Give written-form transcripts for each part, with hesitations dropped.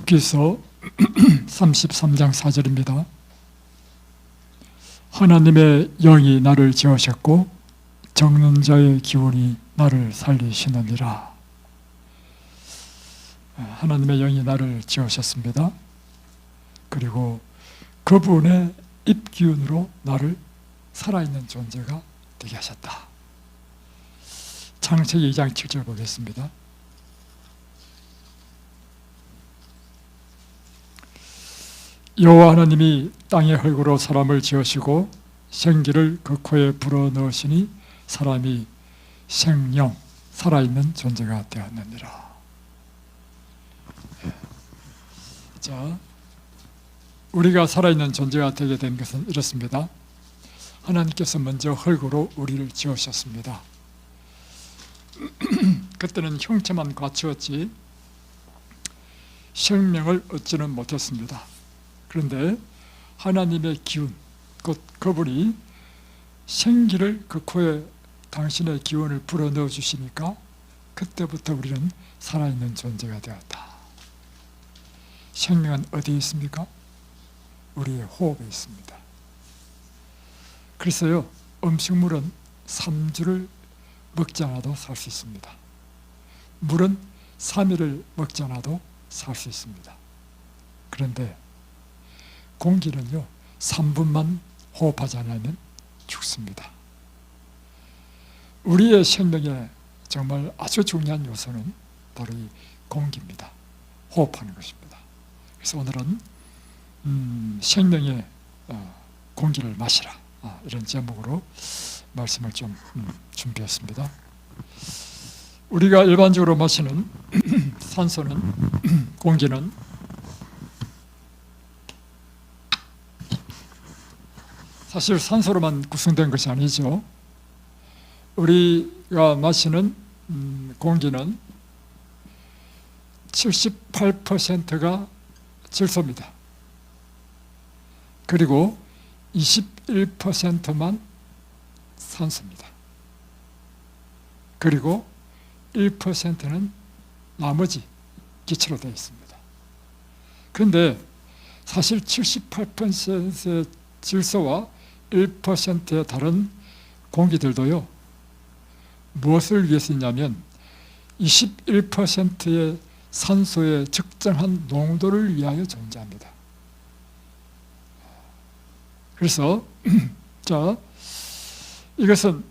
욥기서 33장 4절입니다. 하나님의 영이 나를 지으셨고 적는 자의 기운이 나를 살리시느니라. 하나님의 영이 나를 지으셨습니다. 그리고 그분의 입기운으로 나를 살아있는 존재가 되게 하셨다. 창세기 2장 7절 보겠습니다. 여호와 하나님이 땅의 흙으로 사람을 지으시고 생기를 그 코에 불어넣으시니 사람이 생령, 살아있는 존재가 되었느니라. 자, 우리가 살아있는 존재가 되게 된 것은 이렇습니다. 하나님께서 먼저 흙으로 우리를 지으셨습니다. 그때는 형체만 갖추었지 생명을 얻지는 못했습니다. 그런데 하나님의 기운, 곧 그분이 생기를 그 코에 당신의 기운을 불어넣어 주시니까 그때부터 우리는 살아있는 존재가 되었다. 생명은 어디에 있습니까? 우리의 호흡에 있습니다. 그래서요, 음식물은 3주를 먹지 않아도 살 수 있습니다. 물은 3일을 먹지 않아도 살 수 있습니다. 그런데 공기는요, 3분만 호흡하지 않으면 죽습니다. 우리의 생명에 정말 아주 중요한 요소는 바로 이 공기입니다. 호흡하는 것입니다. 그래서 오늘은 생명의 공기를 마시라, 이런 제목으로 말씀을 좀 준비했습니다. 우리가 일반적으로 마시는 산소는, 공기는 사실 산소로만 구성된 것이 아니죠. 우리가 마시는 공기는 78%가 질소입니다. 그리고 21%만 산소입니다. 그리고 1%는 나머지 기체로 되어 있습니다. 그런데 사실 78%의 질소와 1%의 다른 공기들도요, 무엇을 위해서 있냐면 21%의 산소의 적정한 농도를 위하여 존재합니다. 그래서 자, 이것은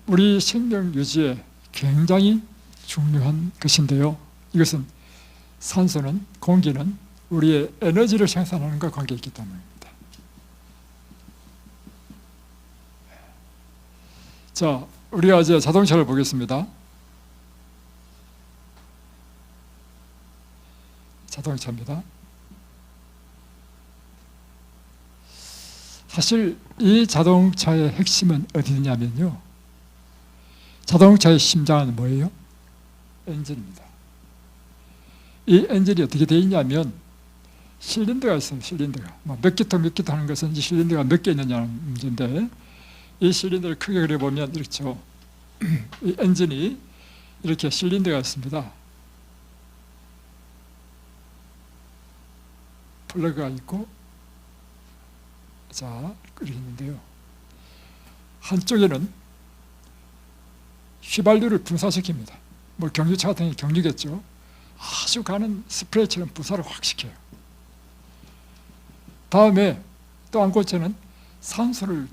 우리 생명 유지에 굉장히 중요한 것인데요, 이것은 산소는, 공기는 우리의 에너지를 생산하는 것과 관계 있기 때문입니다. 자, 우리가 이제 자동차를 보겠습니다. 자동차입니다. 사실 이 자동차의 핵심은 어디 있냐면요, 자동차의 심장은 뭐예요? 엔진입니다. 이 엔진이 어떻게 되어 있냐면 실린더가 있어요. 실린더가 몇 기통 몇 기통 하는 것은 이 실린더가 몇 개 있느냐는 문제인데, 이 실린더를 크게 그려보면 이렇죠. 이 엔진이 이렇게 실린더가 있습니다. 플러그가 있고, 자, 이렇게 있는데요, 한쪽에는 휘발유를 분사시킵니다. 뭐 경유차 같은 게 경유겠죠. 아주 가는 스프레이처럼 분사를 확 시켜요. 다음에 또 한 곳에는 산소를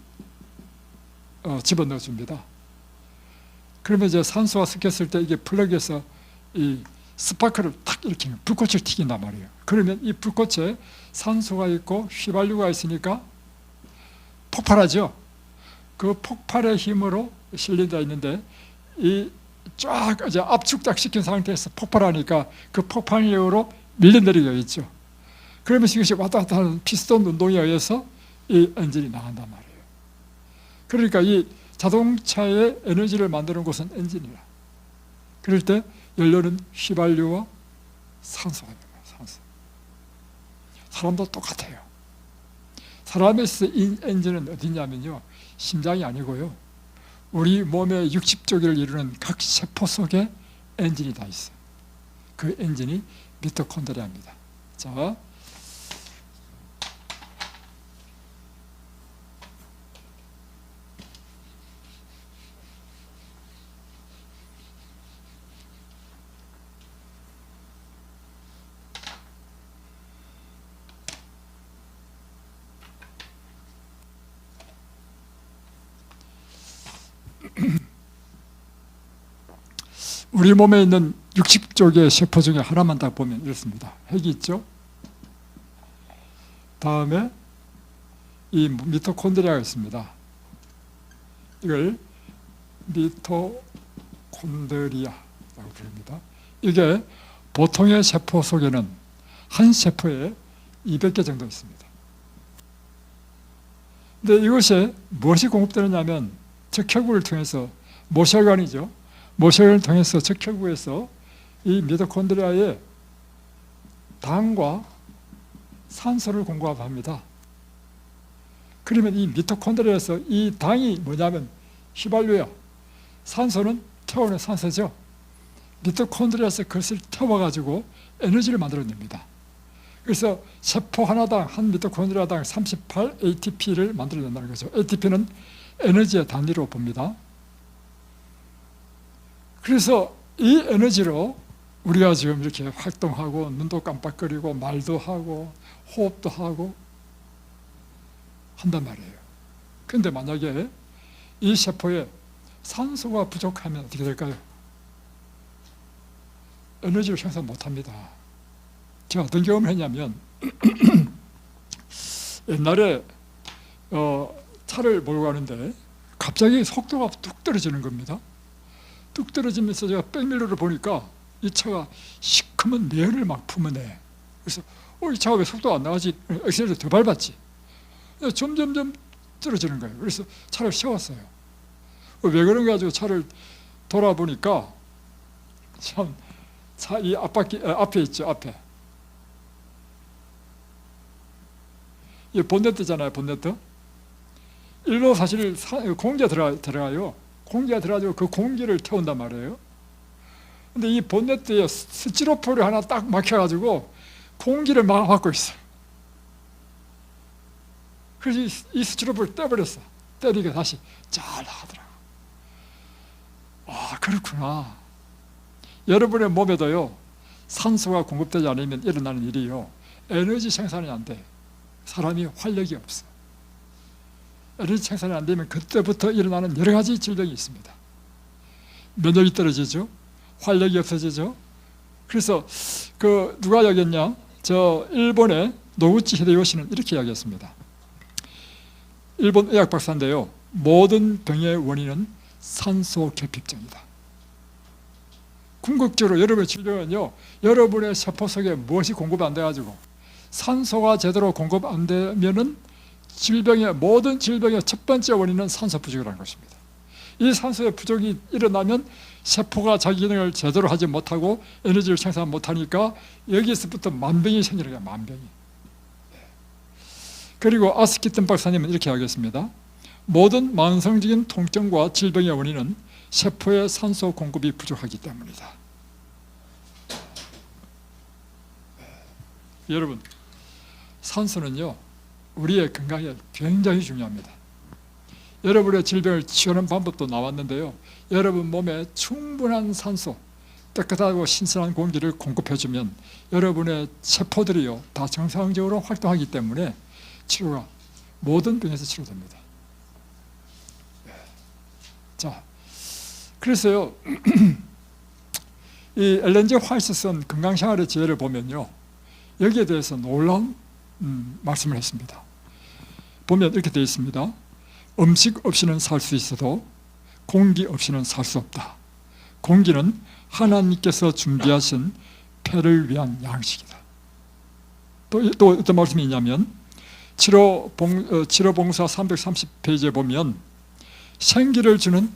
집어넣어 줍니다. 그러면 이제 산소가 섞였을 때 이게 플러그에서 이 스파크를 탁 일으키면 불꽃을 튀긴단 말이에요. 그러면 이 불꽃에 산소가 있고 휘발유가 있으니까 폭발하죠. 그 폭발의 힘으로 실린더가 있는데, 이 쫙 이제 압축 시킨 상태에서 폭발하니까 그 폭발력으로 밀려내리게 있죠. 그러면서 이것이 왔다 갔다 하는 피스톤 운동에 의해서 이 엔진이 나간단 말이에요. 그러니까 이 자동차의 에너지를 만드는 곳은 엔진이라. 그럴 때 연료는 휘발유와 산소가 됩니다. 산소. 사람도 똑같아요. 사람에서 이 엔진은 어디냐면요, 심장이 아니고요, 우리 몸의 60조기를 이루는 각 세포 속에 엔진이 다 있어요. 그 엔진이 미토콘드리아입니다. 자, 우리 몸에 있는 60쪽의 세포 중에 하나만 딱 보면 이렇습니다. 핵이 있죠. 다음에 이 미토콘드리아가 있습니다. 이걸 미토콘드리아라고 부릅니다. 이게 보통의 세포 속에는 한 세포에 200개 정도 있습니다. 근데 이것이 무엇이 공급되느냐 하면 적혈구를 통해서, 모세혈관이죠. 모세혈관을 통해서 적혈구에서 이 미토콘드리아에 당과 산소를 공급합니다. 그러면 이 미토콘드리아에서 이 당이 뭐냐면 휘발유야. 산소는 태우는 산소죠. 미토콘드리아에서 그것을 태워가지고 에너지를 만들어냅니다. 그래서 세포 하나당, 한 미토콘드리아당 38 ATP를 만들어낸다는 거죠. ATP는 에너지의 단위로 봅니다. 그래서 이 에너지로 우리가 지금 이렇게 활동하고 눈도 깜빡거리고 말도 하고 호흡도 하고 한단 말이에요. 그런데 만약에 이 세포에 산소가 부족하면 어떻게 될까요? 에너지를 생산 못합니다. 제가 어떤 경험을 했냐면 옛날에 차를 몰고 가는데 갑자기 속도가 뚝 떨어지는 겁니다. 뚝 떨어지면서 제가 백밀러를 보니까 이 차가 시커먼 매연을 막 품어내. 그래서 이 차가 왜 속도가 안 나가지? 엑셀레이터 더 밟았지. 점점점 떨어지는 거예요. 그래서 차를 세웠어요. 왜 그런가 가지고 차를 돌아보니까 참, 차 이 앞바퀴 앞에 있죠. 앞에 이 본네트잖아요. 본네트. 일로 사실 공기가 들어가요. 공기가 들어가지고 그 공기를 태운단 말이에요. 근데 이 본네트에 스티로폴이 하나 딱 막혀가지고 공기를 막고 있어요. 그래서 이 스티로폴을 떼버렸어. 떼니까 다시 잘 나가더라고. 아, 그렇구나. 여러분의 몸에도요, 산소가 공급되지 않으면 일어나는 일이요, 에너지 생산이 안 돼. 사람이 활력이 없어. 에너지 생산이 안 되면 그때부터 일어나는 여러 가지 질병이 있습니다. 면역이 떨어지죠. 활력이 없어지죠. 그래서 누가 이야기했냐? 저 일본의 노구치 히데요시는 이렇게 이야기했습니다. 일본 의학 박사인데요. 모든 병의 원인은 산소 결핍증이다. 궁극적으로 여러분의 질병은요, 여러분의 세포 속에 무엇이 공급 안 돼가지고 산소가 제대로 공급 안 되면은 모든 질병의 첫 번째 원인은 산소 부족이라는 것입니다. 이 산소의 부족이 일어나면 세포가 자기 기능을 제대로 하지 못하고 에너지를 생산 못하니까 여기서부터 만병이 생기는 거예요. 만병이. 그리고 아스키튼 박사님은 이렇게 하겠습니다. 모든 만성적인 통증과 질병의 원인은 세포의 산소 공급이 부족하기 때문이다. 여러분, 산소는요, 우리의 건강에 굉장히 중요합니다. 여러분의 질병을 치유하는 방법도 나왔는데요, 여러분 몸에 충분한 산소, 깨끗하고 신선한 공기를 공급해주면 여러분의 세포들이요, 다 정상적으로 활동하기 때문에 치료가 모든 병에서 치료됩니다. 자, 그래서요, 이 엘렌 G 화이트 쓴 건강생활의 지혜를 보면요, 여기에 대해서 놀라운 말씀을 했습니다. 보면 이렇게 되어 있습니다. 음식 없이는 살 수 있어도 공기 없이는 살 수 없다. 공기는 하나님께서 준비하신 폐를 위한 양식이다. 또 어떤 말씀이 있냐면 치료봉사 330페이지에 보면 생기를 주는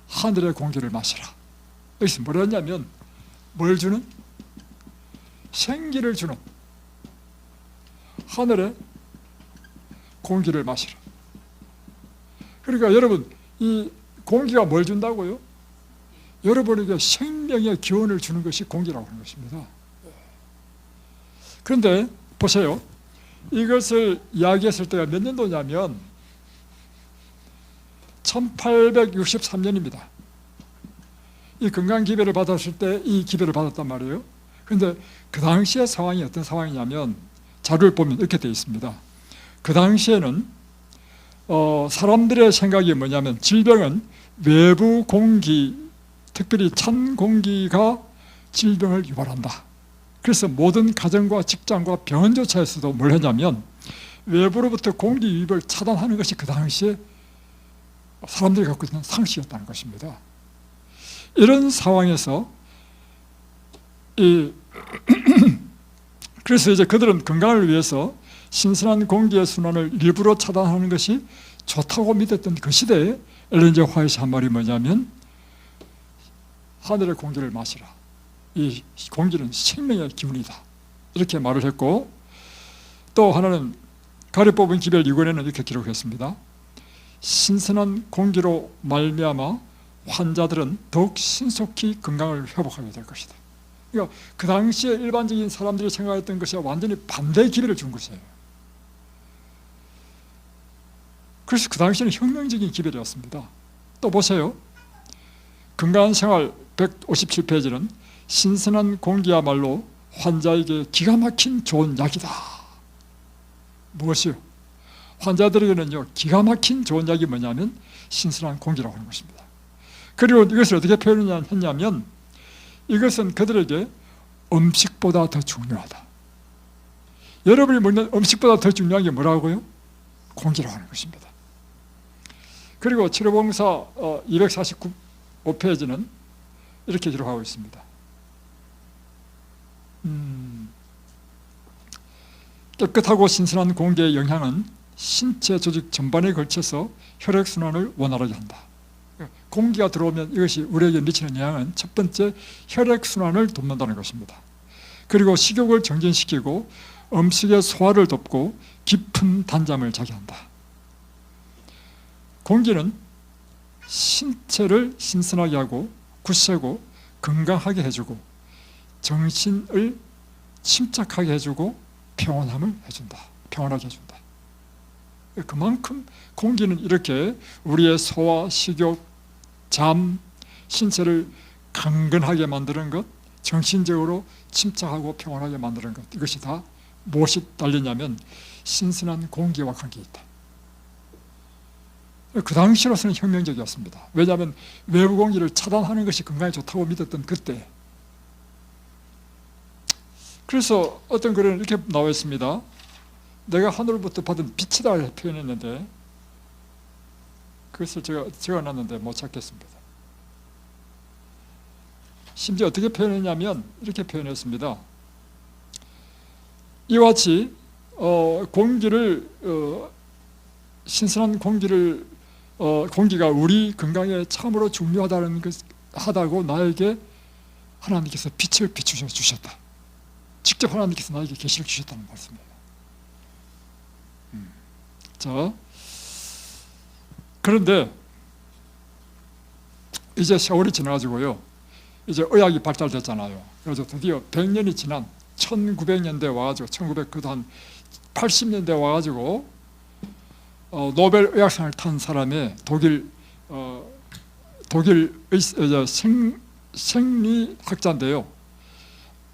하늘의 공기를 마시라. 여기서 뭐라 했냐면 뭘 주는? 생기를 주는 하늘의 공기를 마시라. 그러니까 여러분, 이 공기가 뭘 준다고요? 여러분에게 생명의 기운을 주는 것이 공기라고 하는 것입니다. 그런데 보세요. 이것을 이야기했을 때가 몇 년도냐면 1863년입니다. 이 건강기별을 받았을 때 이 기별을 받았단 말이에요. 그런데 그 당시의 상황이 어떤 상황이냐면 자료를 보면 이렇게 되어 있습니다. 그 당시에는 사람들의 생각이 뭐냐면 질병은 외부 공기, 특별히 찬 공기가 질병을 유발한다. 그래서 모든 가정과 직장과 병원조차에서도 뭘 했냐면 외부로부터 공기 유입을 차단하는 것이 그 당시에 사람들이 갖고 있는 상식이었다는 것입니다. 이런 상황에서 그래서 이제 그들은 건강을 위해서 신선한 공기의 순환을 일부러 차단하는 것이 좋다고 믿었던 그 시대에 엘렌 G. 화이트 한 말이 뭐냐면 하늘의 공기를 마시라. 이 공기는 생명의 기운이다. 이렇게 말을 했고, 또 하나는 가려 뽑은 기별 2권에는 이렇게 기록했습니다. 신선한 공기로 말미암아 환자들은 더욱 신속히 건강을 회복하게 될 것이다. 그러니까 그 당시에 일반적인 사람들이 생각했던 것이 완전히 반대의 기별을 준 것이에요. 그래서 그 당시에는 혁명적인 기별이었습니다. 또 보세요. 건강한 생활 157페이지는 신선한 공기야말로 환자에게 기가 막힌 좋은 약이다. 무엇이요? 환자들에게는요, 기가 막힌 좋은 약이 뭐냐면 신선한 공기라고 하는 것입니다. 그리고 이것을 어떻게 표현했냐면 이것은 그들에게 음식보다 더 중요하다. 여러분이 먹는 음식보다 더 중요한 게 뭐라고요? 공기라고 하는 것입니다. 그리고 치료봉사 249페이지는 이렇게 기록하고 있습니다. 깨끗하고 신선한 공기의 영향은 신체 조직 전반에 걸쳐서 혈액순환을 원활하게 한다. 공기가 들어오면 이것이 우리에게 미치는 영향은 첫 번째 혈액순환을 돕는다는 것입니다. 그리고 식욕을 정진시키고 음식의 소화를 돕고 깊은 단잠을 자게 한다. 공기는 신체를 신선하게 하고 굳세고 건강하게 해주고 정신을 침착하게 해주고 평온함을 해준다. 평온하게 해준다. 그만큼 공기는 이렇게 우리의 소화, 식욕, 잠, 신체를 강건하게 만드는 것, 정신적으로 침착하고 평온하게 만드는 것, 이것이 다 무엇이 달리냐면 신선한 공기와 관계가 있다. 그 당시로서는 혁명적이었습니다. 왜냐하면 외부 공기를 차단하는 것이 건강에 좋다고 믿었던 그때. 그래서 어떤 글에는 이렇게 나와 있습니다. 내가 하늘로부터 받은 빛이다 표현했는데 그것을 제가 적어놨는데 못 찾겠습니다. 심지어 어떻게 표현했냐면 이렇게 표현했습니다. 이와 같이 공기를 신선한 공기를 공기가 우리 건강에 참으로 중요하다고 나에게 하나님께서 빛을 비추셔 주셨다. 직접 하나님께서 나에게 계시를 주셨다는 말씀이에요. 자, 그런데 이제 세월이 지나가지고요, 이제 의학이 발달됐잖아요. 그래서 드디어 100년이 지난 1900년대에 와가지고 1900한 80년대에 와가지고 노벨 의학상을 탄 사람의 독일 생리학자인데요,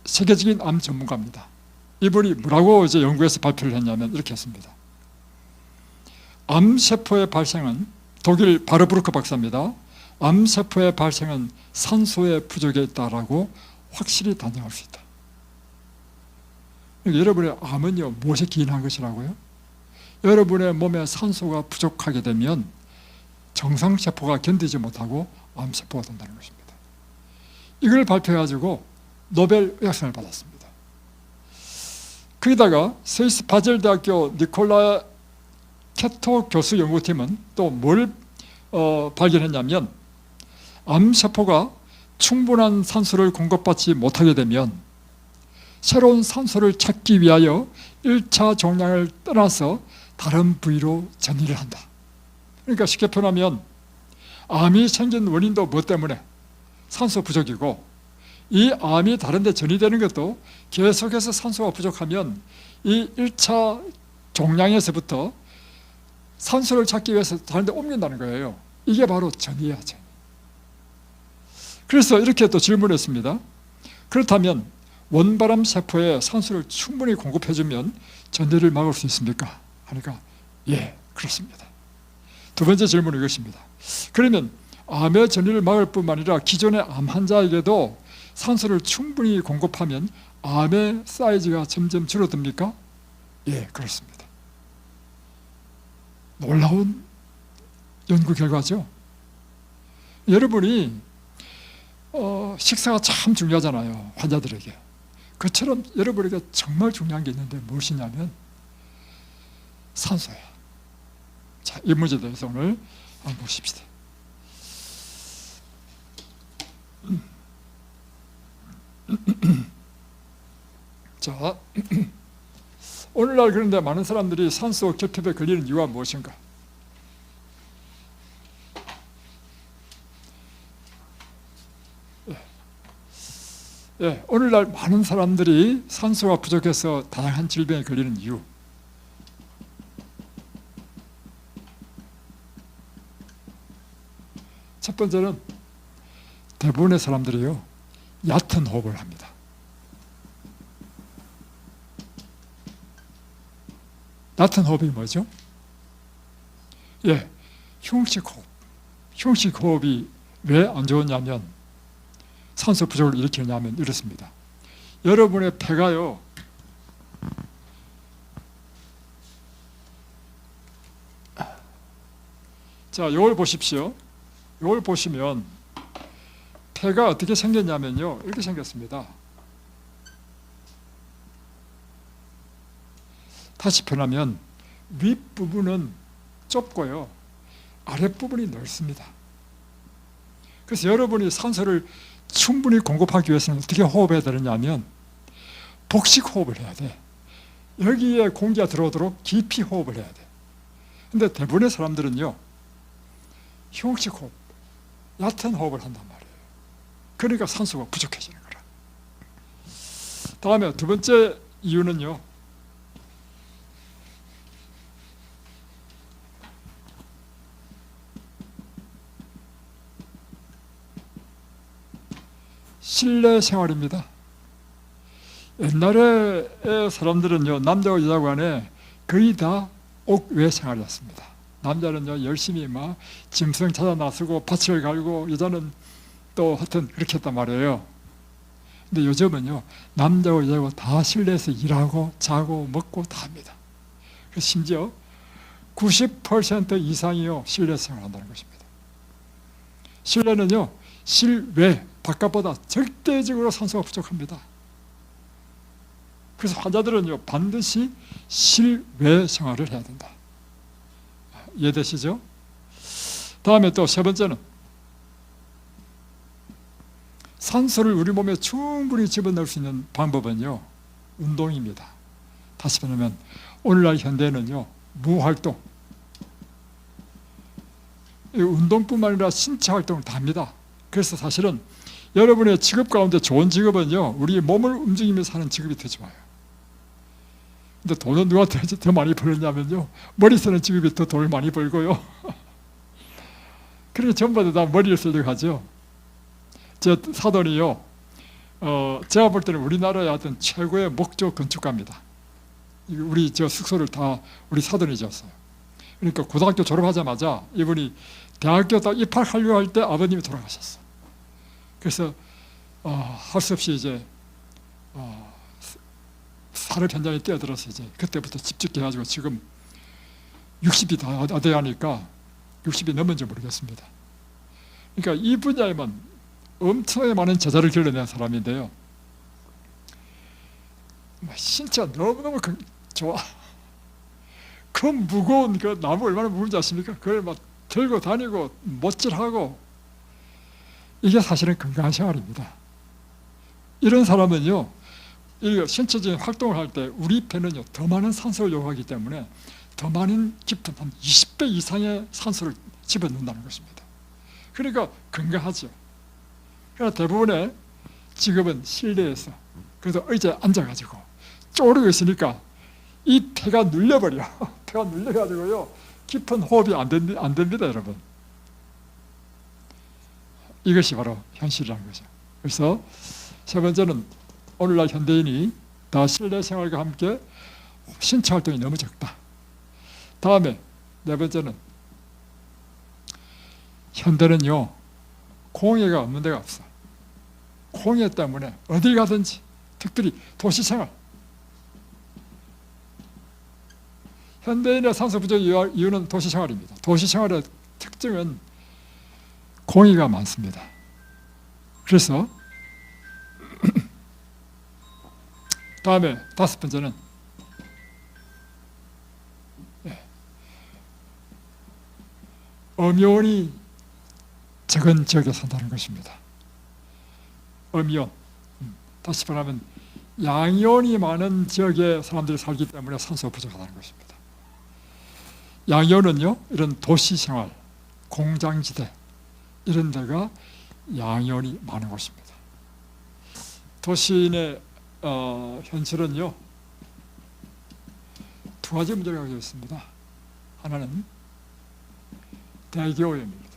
세계적인 암 전문가입니다. 이분이 뭐라고 이제 연구해서 발표를 했냐면 이렇게 했습니다. 암세포의 발생은, 독일 바르브루크 박사입니다. 암세포의 발생은 산소의 부족에 있다라고 확실히 단정할 수 있다. 여러분의 암은요, 무엇에 기인한 것이라고요? 여러분의 몸에 산소가 부족하게 되면 정상세포가 견디지 못하고 암세포가 된다는 것입니다. 이걸 발표해가지고 노벨 의학상을 받았습니다. 거기다가 스위스 바젤대학교 니콜라 케토 교수 연구팀은 또 뭘 발견했냐면 암세포가 충분한 산소를 공급받지 못하게 되면 새로운 산소를 찾기 위하여 1차 종양을 떠나서 다른 부위로 전이를 한다. 그러니까 쉽게 표현하면 암이 생긴 원인도 뭐 때문에? 산소 부족이고 이 암이 다른 데 전이되는 것도 계속해서 산소가 부족하면 이 1차 종양에서부터 산소를 찾기 위해서 다른 데 옮긴다는 거예요. 이게 바로 전이야, 전. 그래서 이렇게 또 질문했습니다. 그렇다면 원바람 세포에 산소를 충분히 공급해주면 전이를 막을 수 있습니까? 하니까 예, 그렇습니다. 두 번째 질문은 이것입니다. 그러면 암의 전이를 막을 뿐만 아니라 기존의 암 환자에게도 산소를 충분히 공급하면 암의 사이즈가 점점 줄어듭니까? 예, 그렇습니다. 놀라운 연구 결과죠. 여러분이 식사가 참 중요하잖아요, 환자들에게. 그처럼 여러분에게 정말 중요한 게 있는데 무엇이냐면 산소야. 자, 이 문제에 대해서 오늘 한번 보십시다. 자, 오늘날 그런데 많은 사람들이 산소 결핍에 걸리는 이유가 무엇인가? 예, 오늘날 많은 사람들이 산소가 부족해서 다양한 질병에 걸리는 이유. 첫 번째는 대부분의 사람들이요, 얕은 호흡을 합니다. 얕은 호흡이 뭐죠? 예, 흉식 호흡. 흉식 호흡이 왜 안 좋으냐면, 산소 부족을 일으키냐면 이렇습니다. 여러분의 폐가요, 자, 이걸 보십시오. 이걸 보시면 폐가 어떻게 생겼냐면요, 이렇게 생겼습니다. 다시 표현하면 윗부분은 좁고요, 아랫부분이 넓습니다. 그래서 여러분이 산소를 충분히 공급하기 위해서는 어떻게 호흡해야 되느냐면 복식 호흡을 해야 돼. 여기에 공기가 들어오도록 깊이 호흡을 해야 돼. 근데 대부분의 사람들은요, 흉식 호흡, 얕은 호흡을 한단 말이에요. 그러니까 산소가 부족해지는 거라. 다음에 두 번째 이유는요, 실내 생활입니다. 옛날에 사람들은요, 남자와 여자 간에 거의 다 옥외 생활이었습니다. 남자는요, 열심히 막 짐승 찾아 나서고 밭을 갈고, 여자는 또 하여튼 그렇게 했단 말이에요. 근데 요즘은요, 남자와 여자가 다 실내에서 일하고 자고 먹고 다 합니다. 그래서 심지어 90% 이상이요, 실내 생활한다는 것입니다. 실내는요, 실외, 바깥보다 절대적으로 산소가 부족합니다. 그래서 환자들은요, 반드시 실외 생활을 해야 된다. 이해되시죠? 다음에 또 세 번째는 산소를 우리 몸에 충분히 집어넣을 수 있는 방법은요, 운동입니다. 다시 말하면 오늘날 현대는요, 무활동, 운동뿐만 아니라 신체 활동을 다 합니다. 그래서 사실은 여러분의 직업 가운데 좋은 직업은요, 우리 몸을 움직이면서 하는 직업이 더 좋아요. 근데 돈은 누가 더 많이 벌었냐면요, 머리 쓰는 직업이 더 돈을 많이 벌고요. 그러니까 전부 다 머리를 쓰려고 하죠. 제 사돈이요, 제가 볼 때는 우리나라의 어떤 최고의 목조 건축가입니다. 우리 저 숙소를 다 우리 사돈이 지었어요. 그러니까 고등학교 졸업하자마자 이분이 대학교 딱 입학하려고 할 때 아버님이 돌아가셨어. 그래서 할 수 없이 이제 산업 현장에 뛰어들어서 이제 그때부터 집짓기 해가지고 지금 60이 다 돼야 하니까 60이 넘은지 모르겠습니다. 그러니까 이 분야에만 엄청나게 많은 제자를 길러낸 사람인데요, 진짜 너무너무 좋아. 그 무거운 그 나무 얼마나 무거운지 아십니까? 그걸 막 들고 다니고 못질하고, 이게 사실은 건강한 생활입니다. 이런 사람은요, 신체적인 활동을 할 때 우리 폐는요, 더 많은 산소를 요구하기 때문에 더 많은 깊은 한 20배 이상의 산소를 집어넣는다는 것입니다. 그러니까 건강하죠. 그러나 대부분의 지금은 실내에서, 그래서 의자에 앉아가지고 쪼르고 있으니까 이 폐가 눌려버려. 폐가 눌려가지고요, 깊은 호흡이 안 됩니다, 여러분. 이것이 바로 현실이라는 거죠. 그래서 세 번째는 오늘날 현대인이 다 실내 생활과 함께 신체 활동이 너무 적다. 다음에 네 번째는 현대는요, 공해가 없는 데가 없어. 공해 때문에 어딜 가든지, 특별히 도시생활. 현대인의 산소 부족 이유는 도시생활입니다. 도시생활의 특징은 공해가 많습니다. 그래서 다음에 다섯 번째는 음이온이 적은 지역에 산다는 것입니다. 음이온, 다시 말하면 양이온이 많은 지역에 사람들이 살기 때문에 산소가 부족하다는 것입니다. 양이온은요, 이런 도시생활, 공장지대 이런 데가 양이온이 많은 곳입니다. 도시인의 현실은요, 두 가지 문제가 가지고 있습니다. 하나는 대기오염입니다.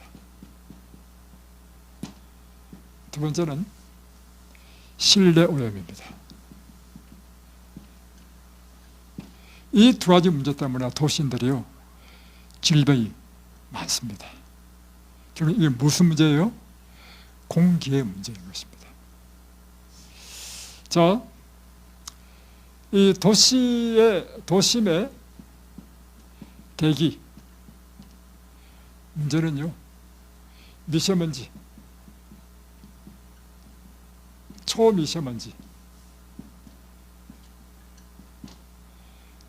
두 번째는 실내 오염입니다. 이 두 가지 문제 때문에 도시인들이요, 질병이 많습니다. 결국 이게 무슨 문제예요? 공기의 문제인 것입니다. 자, 이 도심의 대기 문제는요, 미세먼지, 초미세먼지,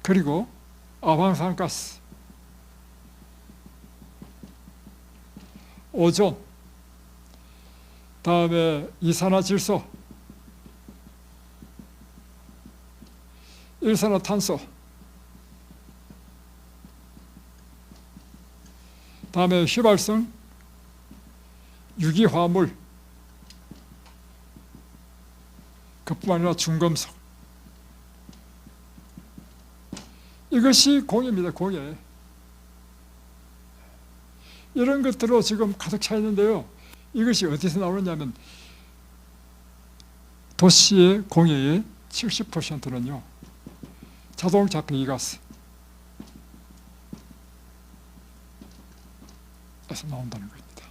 그리고 아방산가스, 오존, 다음에 이산화질소, 일산화탄소, 다음에 휘발성, 유기화물, 그뿐만 아니라 중금속, 이것이 공해입니다. 공해. 이런 것들로 지금 가득 차 있는데요, 이것이 어디서 나오느냐면 도시의 공해의 70%는요 자동차 배기가스 에서 나온다는 겁니다.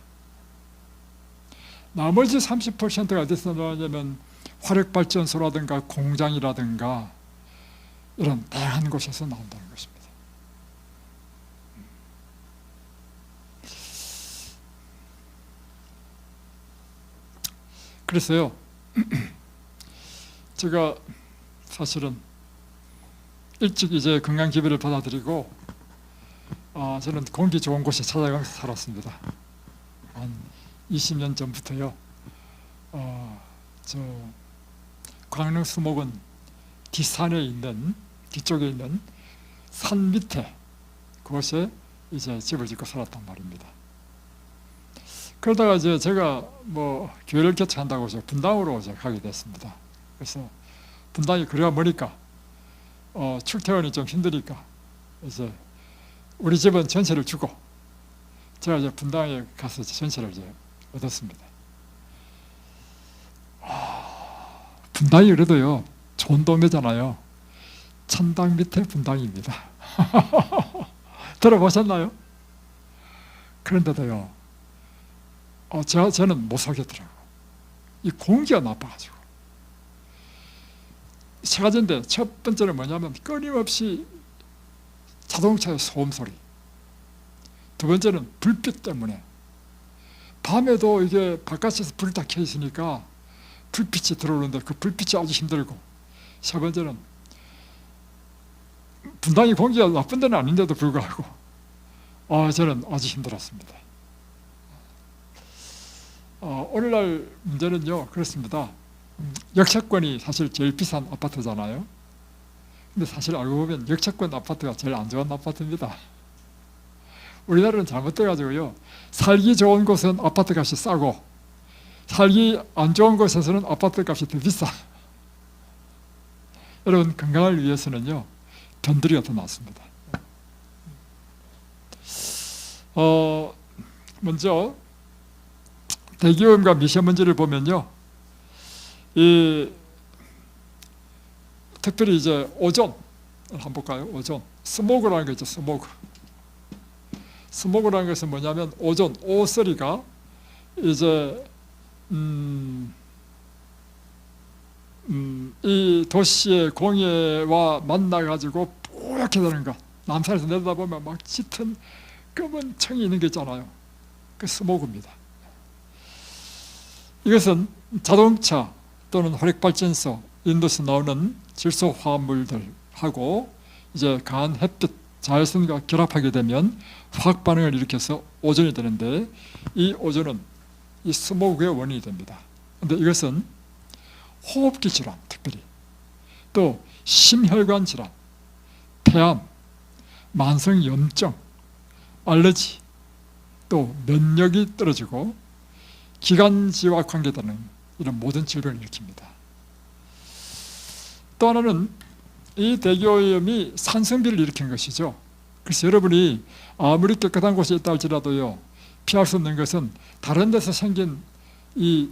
나머지 30%가 어디서 나오냐면 화력발전소라든가 공장이라든가 이런 다양한 곳에서 나온다는 것입니다. 그래서요, 제가 사실은 일찍 이제 건강기별을 받아들이고 저는 공기 좋은 곳에 찾아가서 살았습니다. 한 20년 전부터요. 저 광릉 수목원 뒷산에 있는, 뒤쪽에 있는 산 밑에 그곳에 이제 집을 짓고 살았단 말입니다. 그러다가 이제 제가 뭐 교회를 개척한다고 해서 분당으로 이제 가게 됐습니다. 그래서 분당이 그래가 머니까 출퇴근이 좀 힘드니까 이제 우리 집은 전세를 주고 제가 이제 분당에 가서 전세를 이제 얻었습니다. 분당이 그래도요 좋은 동네잖아요. 천당 밑에 분당입니다. 들어보셨나요? 그런데도요, 저는 못 살겠더라고요. 이 공기가 나빠가지고. 세 가지인데, 첫 번째는 뭐냐면 끊임없이 자동차의 소음 소리. 두 번째는 불빛 때문에. 밤에도 이게 바깥에서 불이 다 켜 있으니까 불빛이 들어오는데 그 불빛이 아주 힘들고. 세 번째는 분당이 공기가 나쁜 데는 아닌데도 불구하고 저는 아주 힘들었습니다. 오늘날 문제는요 그렇습니다. 역세권이 사실 제일 비싼 아파트잖아요. 근데 사실 알고 보면 역세권 아파트가 제일 안 좋은 아파트입니다. 우리나라는 잘못돼가지고요, 살기 좋은 곳은 아파트 값이 싸고 살기 안 좋은 곳에서는 아파트 값이 더 비싸. 여러분, 건강을 위해서는요, 변두리가 더 낫습니다. 먼저 대기오염과 미세먼지를 보면요, 특별히 이제 오존 한번 볼까요? 오존, 스모그라는 거 있죠. 스모그라는 것은 뭐냐면 오존, O3가 이제 이 도시의 공해와 만나가지고 뿌옇게 되는 것, 남산에서 내려다보면 막 짙은 검은 청이 있는 게 있잖아요. 그 스모그입니다. 이것은 자동차 또는 화력발전소, 인도에서 나오는 질소 화합물들하고 이제 강한 햇빛, 자외선과 결합하게 되면 화학 반응을 일으켜서 오존이 되는데, 이 오존은 이 스모그의 원인이 됩니다. 그런데 이것은 호흡기 질환, 특별히 또 심혈관 질환, 폐암, 만성 염증, 알러지, 또 면역이 떨어지고 기관지와 관계되는 이런 모든 질병을 일으킵니다. 또 하나는 이 대기오염이 산성비를 일으킨 것이죠. 그래서 여러분이 아무리 깨끗한 곳에 있다 할지라도요, 피할 수 없는 것은 다른 데서 생긴 이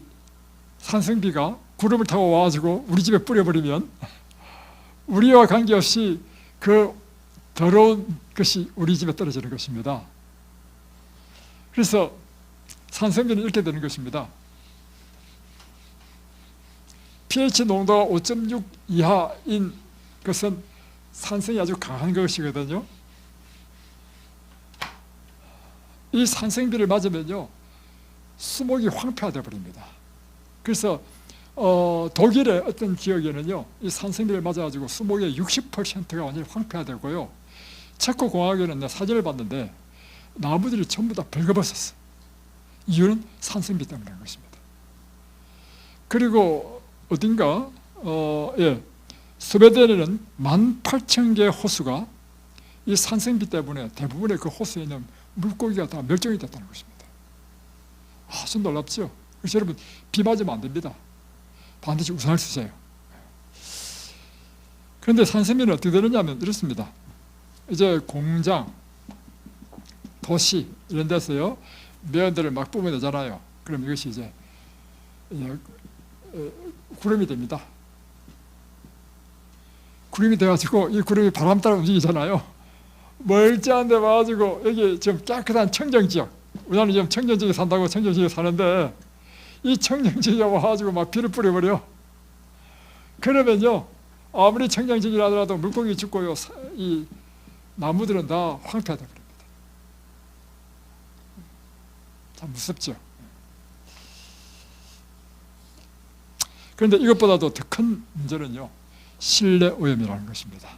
산성비가 구름을 타고 와가지고 우리 집에 뿌려버리면 우리와 관계없이 그 더러운 것이 우리 집에 떨어지는 것입니다. 그래서 산성비는 이렇게 되는 것입니다. pH 농도가 5.6 이하인 것은 산성이 아주 강한 것이거든요. 이 산성비를 맞으면요, 수목이 황폐화되어 버립니다. 그래서 독일의 어떤 지역에는요, 이 산성비를 맞아가지고 수목의 60%가 완전히 황폐화되고요, 체코 공화국에는 내가 사진을 봤는데 나무들이 전부 다 벌거벗었어. 이유는 산성비 때문에 그런 것입니다. 그리고 어딘가 스웨덴에는 18,000개의 호수가 이 산성비 때문에 대부분의 그 호수에 있는 물고기가 다 멸종이 됐다는 것입니다. 아주 놀랍죠. 그래서 여러분, 비 맞으면 안 됩니다. 반드시 우산을 쓰세요. 그런데 산성비는 어떻게 되느냐면 이렇습니다. 이제 공장, 도시 이런 데서요, 매연들을 막 뿜어내잖아요. 그럼 이것이 이제 구름이 됩니다. 구름이 돼가지고 이 구름이 바람 따라 움직이잖아요. 멀찌한 데 와가지고 여기 좀 깨끗한 청정지역, 우리는 지금 청정지역에 산다고 청정지역에 사는데 이 청정지역에 와가지고 막 비를 뿌려버려. 그러면요, 아무리 청정지역이라 하더라도 물고기 죽고요, 이 나무들은 다 황폐화돼 버립니다. 참 무섭죠. 그런데 이것보다도 더 큰 문제는요, 실내 오염이라는 것입니다.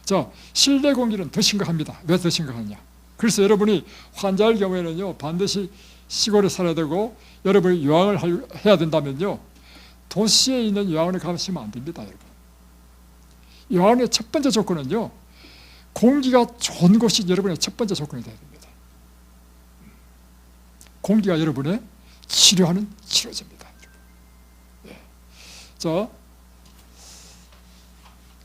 자, 실내 공기는 더 심각합니다. 왜 더 심각하냐? 그래서 여러분이 환자일 경우에는요, 반드시 시골에 살아야 되고, 여러분이 요양을 해야 된다면요, 도시에 있는 요양원에 가시면 안 됩니다, 여러분. 요양원의 첫 번째 조건은요, 공기가 좋은 곳이 여러분의 첫 번째 조건이 돼야 됩니다. 공기가 여러분의 치료하는 치료제입니다. 네. 자,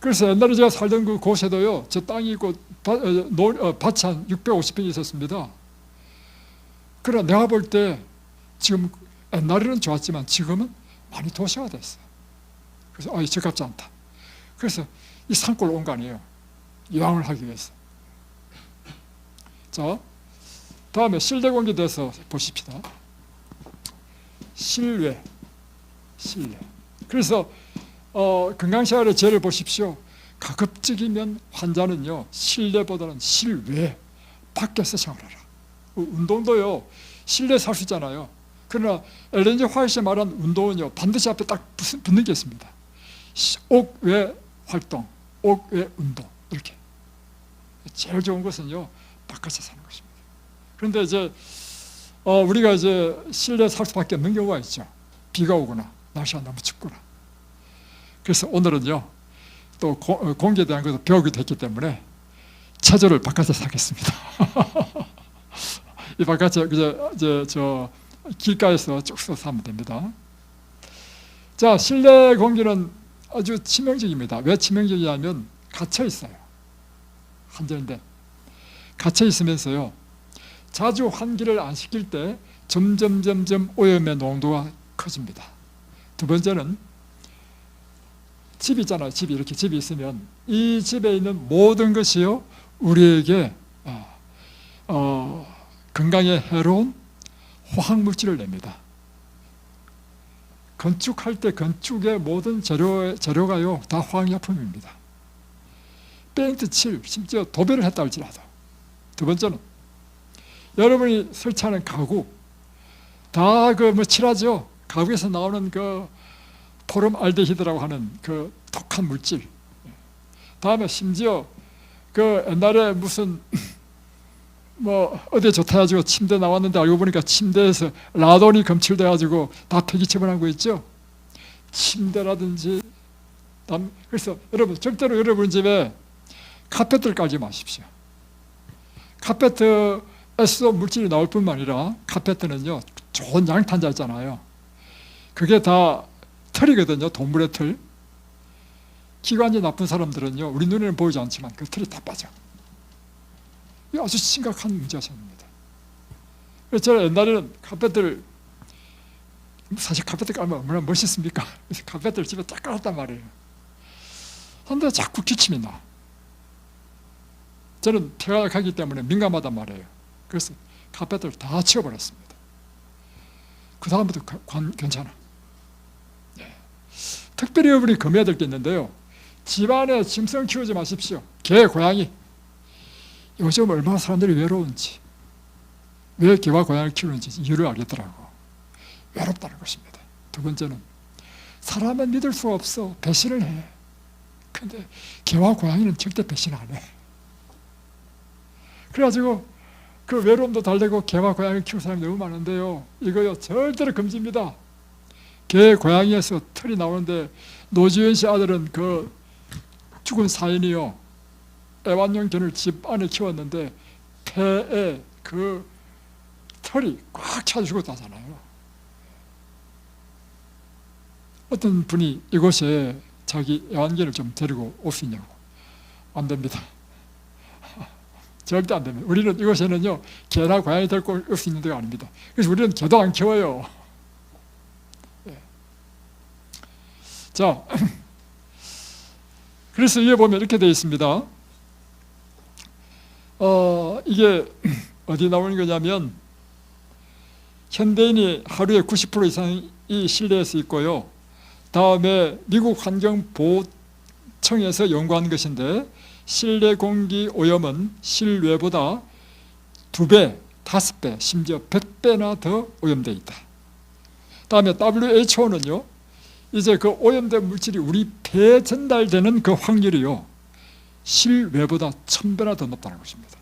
그래서 옛날에 제가 살던 그 곳에도요, 저 땅이 있고 밭이 한 650평이 있었습니다. 그러나 내가 볼 때 지금 옛날에는 좋았지만 지금은 많이 도시화됐어요. 그래서 적합지 않다. 그래서 이 산골로 온 거 아니에요. 요양을 하기 위해서. 자, 다음에 실내 공기에 대해서 보십시다. 실외. 그래서 건강생활의 죄를 보십시오. 가급적이면 환자는요, 실내보다는 실외, 밖에서 생활하라. 운동도요, 실내에서 할 수 있잖아요. 그러나 엘렌 G 화이트가 말한 운동은요, 반드시 앞에 딱 붙는 게 있습니다. 옥외 활동, 옥외 운동, 이렇게. 제일 좋은 것은요, 바깥에서 사는 것입니다. 그런데 이제 우리가 이제 실내에 살 수밖에 없는 경우가 있죠. 비가 오거나 날씨가 너무 춥거나. 그래서 오늘은요, 또 공기에 대한 것을 배우게 됐기 때문에 체조를 바깥에서 하겠습니다. 이 바깥에 길가에서 쭉 써서 하면 됩니다. 자, 실내 공기는 아주 치명적입니다. 왜 치명적이냐면 갇혀 있어요. 한정돼. 갇혀 있으면서요, 자주 환기를 안 시킬 때 점점 오염의 농도가 커집니다. 두 번째는 집이 있잖아요. 집이 이렇게 집이 있으면 이 집에 있는 모든 것이요, 우리에게 건강에 해로운 화학물질을 냅니다. 건축할 때 건축의 모든 재료가요 다 화학약품입니다. 페인트 칠, 심지어 도배를 했다 할지라도. 두 번째는 여러분이 설치하는 가구 다 칠하죠. 가구에서 나오는 포름알데히드라고 하는 그 독한 물질. 다음에 심지어 옛날에 무슨 어디 좋다 해가지고 침대 나왔는데 알고 보니까 침대에서 라돈이 검출돼가지고 다 폐기 처분한 거 있죠. 침대라든지. 그래서 여러분, 절대로 여러분 집에 카펫을 깔지 마십시오. 카페트에서 물질이 나올 뿐만 아니라 카페트는요, 좋은 양탄자 있잖아요. 그게 다 털이거든요. 동물의 털. 기관지 나쁜 사람들은요, 우리 눈에는 보이지 않지만 그 털이 다 빠져. 이게 아주 심각한 문제가 생깁니다. 그래서 제가 옛날에는 카펫을, 사실 카펫을 깔면 얼마나 멋있습니까? 그래서 카펫을 집에 딱 깔았단 말이에요. 그런데 자꾸 기침이 나. 저는 폐가 가기 때문에 민감하단 말이에요. 그래서 카펫을 다 치워버렸습니다. 그 다음부터 괜찮아. 네. 특별히 여러분이 금해야 될 게 있는데요, 집안에 짐승 키우지 마십시오. 개, 고양이. 요즘 얼마나 사람들이 외로운지, 왜 개와 고양이를 키우는지 이유를 알겠더라고. 외롭다는 것입니다. 두 번째는 사람은 믿을 수가 없어. 배신을 해. 근데 개와 고양이는 절대 배신 안 해. 그래가지고 그 외로움도 달래고 개와 고양이를 키우는 사람이 너무 많은데요, 이거요 절대로 금지입니다. 개, 고양이에서 털이 나오는데 노지현 씨 아들은 그 죽은 사인이요, 애완용 개를 집 안에 키웠는데 폐에 그 털이 꽉 차 죽었다잖아요. 어떤 분이 이곳에 자기 애완개를 좀 데리고 올 수 있냐고. 안 됩니다. 절대 안 됩니다. 우리는 이곳에는요, 개나 고양이 데리고 올 수 있는 데가 아닙니다. 그래서 우리는 개도 안 키워요. 네. 자, 그래서 위에 보면 이렇게 되어 있습니다. 이게 어디 나오는 거냐면, 현대인이 하루에 90% 이상이 실내에서 있고요, 다음에 미국 환경보호청에서 연구한 것인데, 실내 공기 오염은 실외보다 2배, 5배, 심지어 100배나 더 오염되어 있다. 다음에 WHO는요, 이제 그 오염된 물질이 우리 폐에 전달되는 그 확률이요, 실외보다 1000배나 더 높다는 것입니다.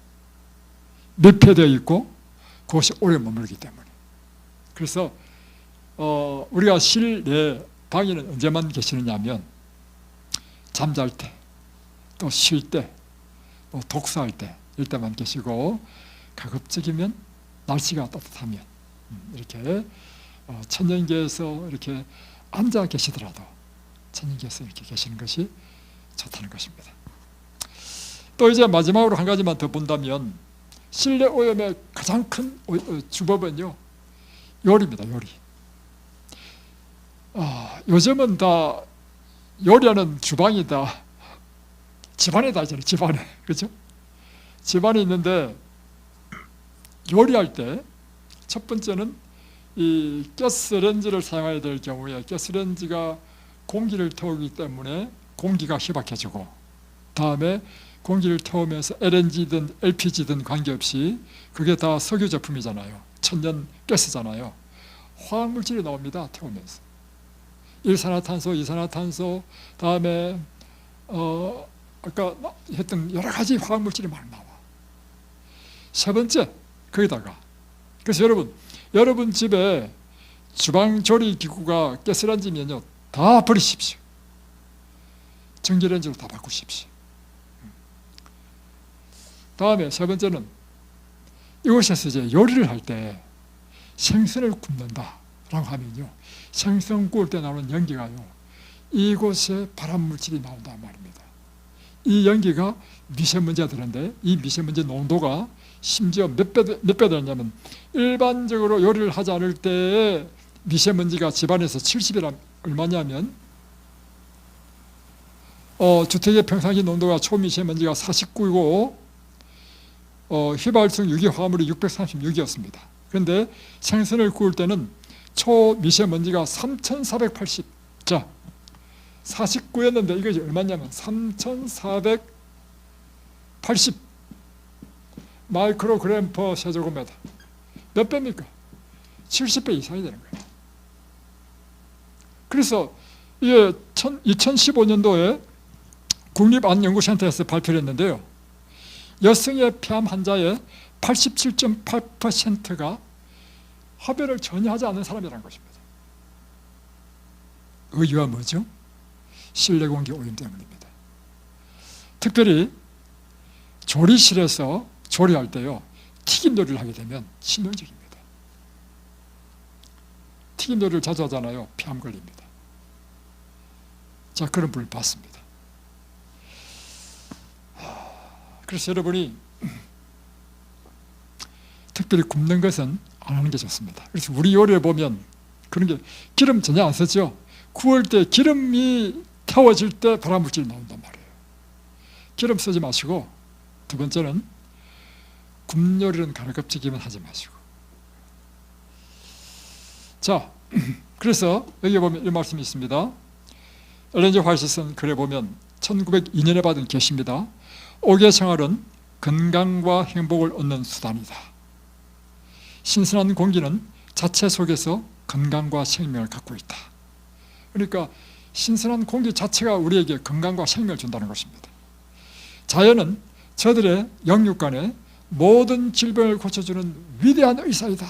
密폐되어 있고 그것이 오래 머물기 때문에. 그래서 우리가 실내 방에는 언제만 계시느냐 하면 잠잘 때, 또 쉴 때, 또 독서할 때, 이럴 때만 계시고, 가급적이면 날씨가 따뜻하면 이렇게 천연계에서 이렇게 앉아 계시더라도 천연계에서 이렇게 계시는 것이 좋다는 것입니다. 또 이제 마지막으로 한 가지만 더 본다면, 실내 오염의 가장 큰 주법은요, 요리입니다. 요리. 요즘은 다 요리하는 주방이 다 집안에 다 있잖아요. 집안에. 그렇죠? 집안에 있는데, 요리할 때 첫 번째는 이 가스레인지를 사용해야 될 경우에 가스레인지가 공기를 태우기 때문에 공기가 희박해지고, 다음에 공기를 태우면서 LNG든 LPG든 관계없이 그게 다 석유 제품이잖아요. 천연 가스잖아요. 화학물질이 나옵니다. 태우면서. 일산화탄소, 이산화탄소, 다음에 아까 했던 여러 가지 화학물질이 많이 나와. 세 번째, 거기다가, 그래서 여러분 집에 주방 조리 기구가 가스레인지면요, 다 버리십시오. 전기레인지로 다 바꾸십시오. 다음에 세 번째는, 이곳에서 이제 요리를 할 때 생선을 굽는다라고 하면요, 생선 구울 때 나오는 연기가요, 이곳에 발암물질이 나온단 말입니다. 이 연기가 미세먼지가 되는데, 이 미세먼지 농도가 심지어 몇 배 되냐면, 일반적으로 요리를 하지 않을 때 미세먼지가 집안에서 70이란 얼마냐면, 주택의 평상시 농도가 초미세먼지가 49이고 휘발성 유기화합물이 636이었습니다. 그런데 생선을 구울 때는 초미세먼지가 3480. 자, 49였는데 이것이 얼마냐면 3480 마이크로그램 퍼 세제곱미터. 몇 배입니까? 70배 이상이 되는 거예요. 그래서 이게 2015년도에 국립암연구센터에서 발표를 했는데요, 여성의 폐암 환자의 87.8%가 흡연을 전혀 하지 않는 사람이라는 것입니다. 그 이유가 뭐죠? 실내 공기 오염 때문입니다. 특별히 조리실에서 조리할 때요, 튀김요리를 하게 되면 치명적입니다. 튀김요리를 자주 하잖아요. 폐암 걸립니다. 자, 그런 분을 봤습니다. 그래서 여러분이 특별히 굽는 것은 안 하는 게 좋습니다. 그래서 우리 요리에 보면 그런 게, 기름 전혀 안 쓰죠. 구울 때 기름이 태워질 때 발암물질이 나온단 말이에요. 기름 쓰지 마시고, 두 번째는 굽요리는 가급적이면 하지 마시고. 자, 그래서 여기 보면 이 말씀이 있습니다. 엘렌 G 화이트 쓴 글에 보면 1902년에 받은 계시입니다. 옥외 생활은 건강과 행복을 얻는 수단이다. 신선한 공기는 자체 속에서 건강과 생명을 갖고 있다. 그러니까 신선한 공기 자체가 우리에게 건강과 생명을 준다는 것입니다. 자연은 저들의 영육간에 모든 질병을 고쳐주는 위대한 의사이다.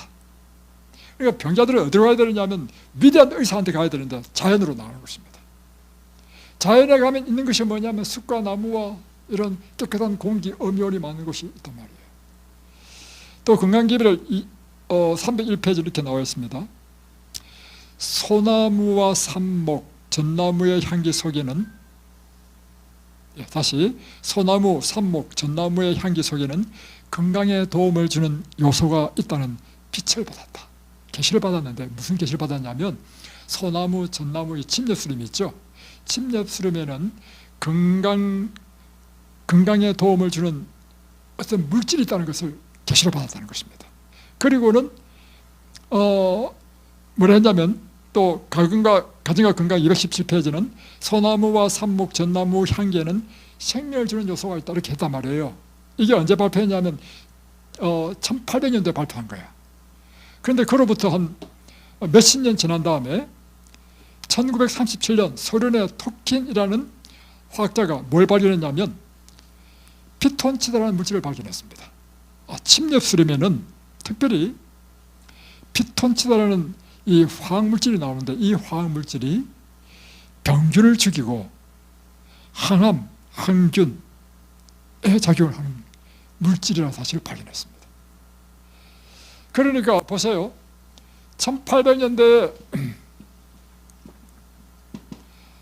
그러니까 병자들은 어디로 가야 되느냐면 위대한 의사한테 가야 되는데 자연으로 나가는 것입니다. 자연에 가면 있는 것이 뭐냐면 숲과 나무와 이런 깨끗한 공기, 음이온이 많은 곳이 있단 말이에요. 또 건강기비를 301페이지 이렇게 나와 있습니다. 소나무와 삽목, 전나무의 향기 속에는, 다시, 소나무, 삽목, 전나무의 향기 속에는 건강에 도움을 주는 요소가 있다는 빛을 받았다. 계시를 받았는데 무슨 계시를 받았냐면, 소나무, 전나무의 침엽수림이 있죠. 침엽수림에는 건강에 도움을 주는 어떤 물질이 있다는 것을 계시를 받았다는 것입니다. 그리고는 뭐라 했냐면, 또 가정과 건강 217페이지는 소나무와 삽목, 전나무 향기에는 생명을 주는 요소가 있다 이렇게 했단 말이에요. 이게 언제 발표했냐면 1800년도에 발표한 거야. 그런데 그로부터 한 몇십 년 지난 다음에 1937년 소련의 토킨이라는 화학자가 뭘 발견했냐면 피톤치드라는 물질을 발견했습니다. 침엽수림에는 특별히 피톤치드라는 이 화학물질이 나오는데, 이 화학물질이 병균을 죽이고 항암, 항균에 작용을 하는 물질이라는 사실을 발견했습니다. 그러니까 보세요. 1800년대에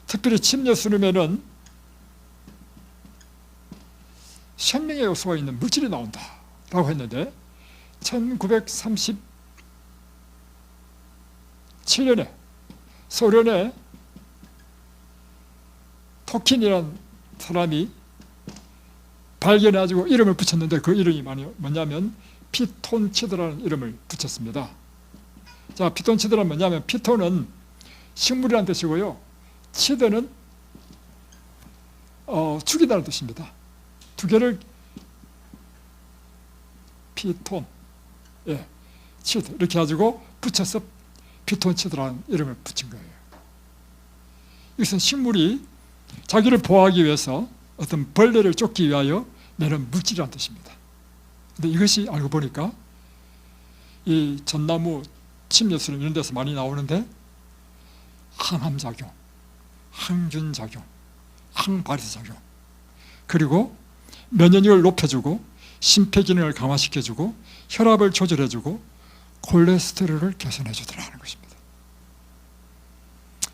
특별히 침엽수림에는 생명의 요소가 있는 물질이 나온다라고 했는데, 1937년에 소련의 토킨이라는 사람이 발견해가지고 이름을 붙였는데, 그 이름이 뭐냐면 피톤치드라는 이름을 붙였습니다. 자, 피톤치드는 뭐냐면, 피톤은 식물이라는 뜻이고요, 치드는 죽이다는 뜻입니다. 두 개를 피톤, 치드 이렇게 가지고 붙여서 피톤치드라는 이름을 붙인 거예요. 이것은 식물이 자기를 보호하기 위해서 어떤 벌레를 쫓기 위하여 내는 물질이라는 뜻입니다. 근데 이것이 알고 보니까 이 전나무, 침엽수림 이런 데서 많이 나오는데, 항암작용, 항균작용, 항바리작용, 그리고 면역력을 높여주고 심폐기능을 강화시켜주고 혈압을 조절해주고 콜레스테롤을 개선해 주더라 하는 것입니다.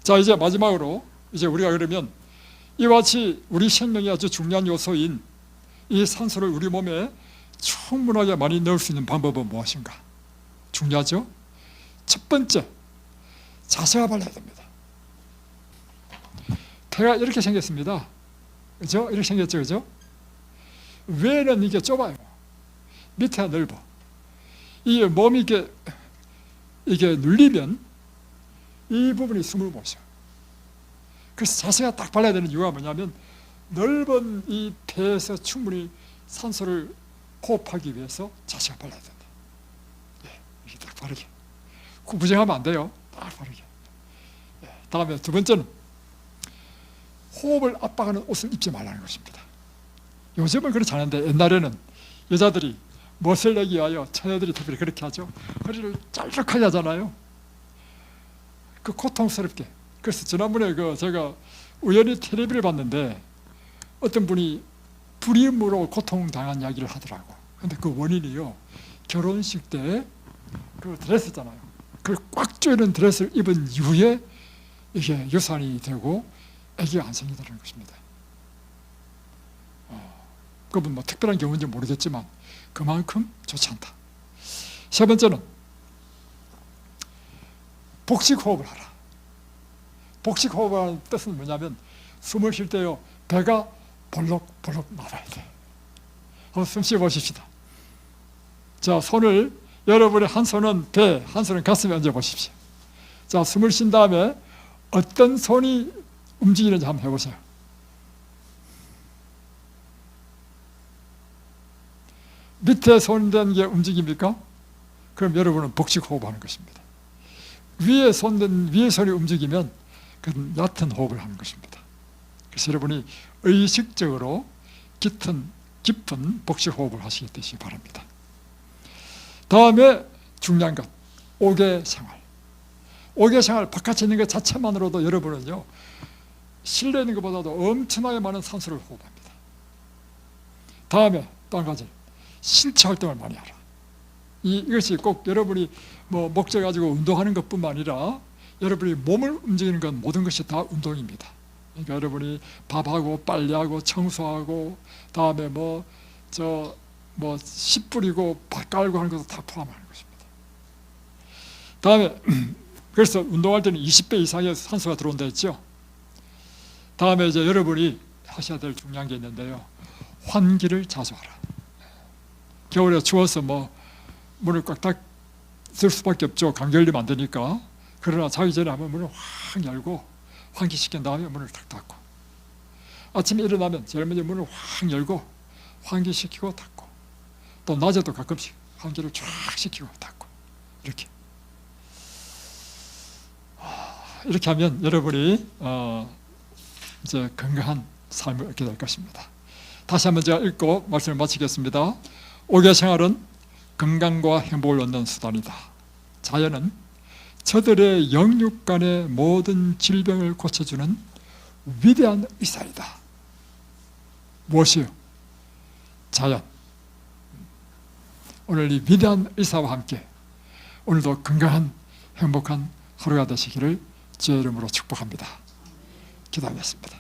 자, 이제 마지막으로 이제 우리가 그러면 이와 같이 우리 생명이 아주 중요한 요소인 이 산소를 우리 몸에 충분하게 많이 넣을 수 있는 방법은 무엇인가? 중요하죠? 첫 번째, 자세가 발라야 됩니다. 폐가 이렇게 생겼습니다. 그죠? 이렇게 생겼죠, 그죠? 위에는 이게 좁아요. 밑에가 넓어. 이 몸이 이게 눌리면 이 부분이 숨을 못 쉬어. 그래서 자세가 딱 발라야 되는 이유가 뭐냐면 넓은 이 폐에서 충분히 산소를 호흡하기 위해서 자세가 발라야 된다. 예, 이렇게 딱 바르게. 구부정하면 안 돼요. 딱 바르게. 예, 다음에 두 번째는 호흡을 압박하는 옷을 입지 말라는 것입니다. 요즘은 그렇지 않은데 옛날에는 여자들이 멋을 내기 위하여 처녀들이 특별히 그렇게 하죠. 허리를 짤쭉하게 하잖아요. 그 고통스럽게. 그래서 지난번에 제가 우연히 텔레비를 봤는데 어떤 분이 불임으로 고통당한 이야기를 하더라고. 근데 그 원인이요, 결혼식 때 그 드레스잖아요. 그 꽉 조이는 드레스를 입은 이후에 이게 유산이 되고 아기가 안 생기더라는 것입니다. 그건 뭐 특별한 경우인지 모르겠지만 그만큼 좋지 않다. 세 번째는 복식호흡을 하라. 복식호흡이라는 뜻은 뭐냐면 숨을 쉴 때요, 배가 볼록볼록 나와야 돼. 한번 숨 쉬어 보십시다. 자, 손을, 여러분의 한 손은 배, 한 손은 가슴에 얹어 보십시오. 자, 숨을 쉰 다음에 어떤 손이 움직이는지 한번 해보세요. 밑에 손 댄 게 움직입니까? 그럼 여러분은 복식호흡하는 것입니다. 위에 손이 움직이면 그건 얕은 호흡을 하는 것입니다. 그래서 여러분이 의식적으로 깊은 복식호흡을 하시겠듯이 바랍니다. 다음에 중요한 것, 옥외생활. 옥외생활, 바깥에 있는 것 자체만으로도 여러분은요, 실내에 있는 것보다도 엄청나게 많은 산소를 호흡합니다. 다음에 또 한 가지, 신체 활동을 많이 하라. 이것이 꼭 여러분이 뭐 목적 가지고 운동하는 것뿐만 아니라 여러분이 몸을 움직이는 건 모든 것이 다 운동입니다. 그러니까 여러분이 밥하고 빨래하고 청소하고 다음에 씨 뿌리고 밭 깔고 하는 것도 다 포함하는 것입니다. 다음에 그래서 운동할 때는 20배 이상의 산소가 들어온다 했죠. 다음에 이제 여러분이 하셔야 될 중요한 게 있는데요, 환기를 자주 하라. 겨울에 추워서 문을 꽉 닫을 수밖에 없죠. 감기 걸리면 안 되니까. 그러나 자기 전에 한번 문을 확 열고 환기시킨 다음에 문을 탁 닫고, 아침에 일어나면 제일 먼저 문을 확 열고 환기시키고 닫고, 또 낮에도 가끔씩 환기를 쫙 시키고 닫고, 이렇게 하면 여러분이 이제 건강한 삶을 얻게 될 것입니다. 다시 한번 제가 읽고 말씀을 마치겠습니다. 옥외생활은 건강과 행복을 얻는 수단이다. 자연은 저들의 영육 간의 모든 질병을 고쳐주는 위대한 의사이다. 무엇이요? 자연. 오늘 이 위대한 의사와 함께 오늘도 건강한 행복한 하루가 되시기를 주의 이름으로 축복합니다. 기도하겠습니다.